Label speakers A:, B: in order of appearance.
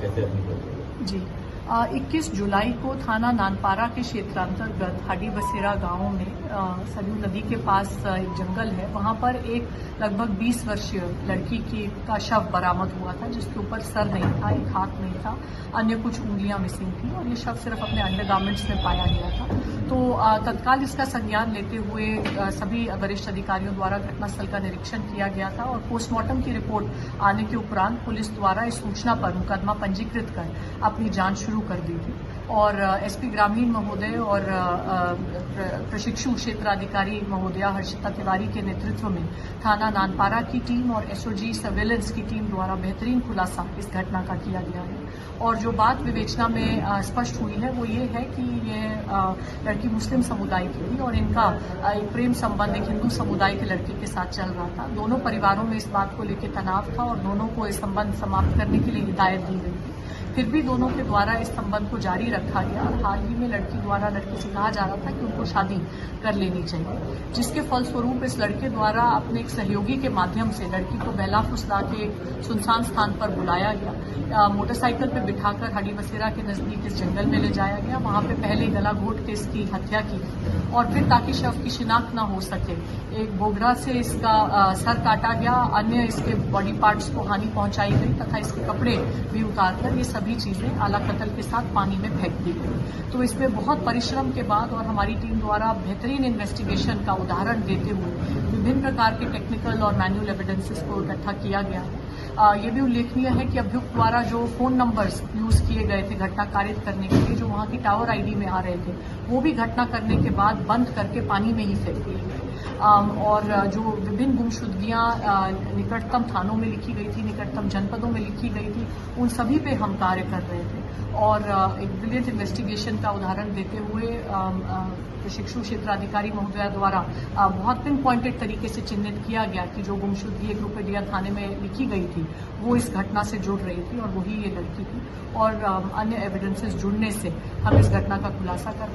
A: कैसे अपनी करते?
B: जी 21 जुलाई को थाना नानपारा के क्षेत्रांतर्गत हाडी बसेरा गांव में सरयू नदी के पास एक जंगल है। वहां पर एक लगभग 20 वर्षीय लड़की का शव बरामद हुआ था, जिसके ऊपर सर नहीं था, एक हाथ नहीं था, अन्य कुछ उंगलियां मिसिंग थी और ये शव सिर्फ अपने अंडरगारमेंट्स में पाया गया था। तो तत्काल इसका संज्ञान लेते हुए सभी वरिष्ठ अधिकारियों द्वारा घटनास्थल का निरीक्षण किया गया था और पोस्टमार्टम की रिपोर्ट आने के उपरांत पुलिस द्वारा इस सूचना पर मुकदमा पंजीकृत कर अपनी जांच शुरू कर दी थी और एसपी ग्रामीण महोदय और प्रशिक्षु क्षेत्राधिकारी महोदया हर्षिता तिवारी के नेतृत्व में थाना नानपारा की टीम और एसओजी सर्वेलेंस की टीम द्वारा बेहतरीन खुलासा इस घटना का किया गया है। और जो बात विवेचना में स्पष्ट हुई है वो ये है कि ये लड़की मुस्लिम समुदाय की थी और इनका एक प्रेम संबंध एक हिंदू समुदाय के लड़के के साथ चल रहा था। दोनों परिवारों में इस बात को लेकर तनाव था और दोनों को इस संबंध समाप्त करने के लिए हिदायत दी गई थी। फिर भी दोनों के द्वारा इस संबंध को जारी रखा गया और हाल ही में लड़की द्वारा लड़के से कहा जा रहा था कि उनको शादी कर लेनी चाहिए, जिसके फलस्वरूप इस लड़के द्वारा अपने एक सहयोगी के माध्यम से लड़की को बेला फुसला के सुनसान स्थान पर बुलाया गया। मोटरसाइकिल पर बिठाकर हाडी बसेरा के नजदीक इस जंगल में ले जाया गया। वहां पे पहले गला घोट के इसकी हत्या की और फिर ताकि शव की शिनाख्त न हो सके एक बोगरा से इसका सर काटा गया, अन्य इसके बॉडी पार्ट्स को हानि पहुंचाई गई तथा इसके कपड़े भी उतारकर ये सभी चीजें आला कत्ल के साथ पानी में फेंक दी गई। तो इसमें बहुत परिश्रम के बाद और हमारी टीम द्वारा बेहतरीन इन्वेस्टिगेशन का उदाहरण देते हुए विभिन्न प्रकार के टेक्निकल और मैनुअल एविडेंसेस को इकट्ठा किया गया है। ये भी उल्लेखनीय है कि अभियुक्त द्वारा जो फोन नंबर्स यूज किए गए थे घटना कारित करने के लिए, जो वहां की टावर आईडी में आ रहे थे, वो भी घटना करने के बाद बंद करके पानी में ही फेंक दिए गए। और जो विभिन्न गुमशुदगियां निकटतम थानों में लिखी गई थी, निकटतम जनपदों में लिखी गई थी, उन सभी पे हम कार्य कर रहे थे और एक ब्रिलियंट इन्वेस्टिगेशन का उदाहरण देते हुए प्रशिक्षु क्षेत्राधिकारी महोदया द्वारा बहुत पिन पॉइंटेड तरीके से चिन्हित किया गया कि जो गुमशुदगी एक रुपये थाने में लिखी गई थी वो इस घटना से जुड़ रही थी और वही ये लड़की थी और अन्य एविडेंसेस जुड़ने से हम इस घटना का खुलासा कर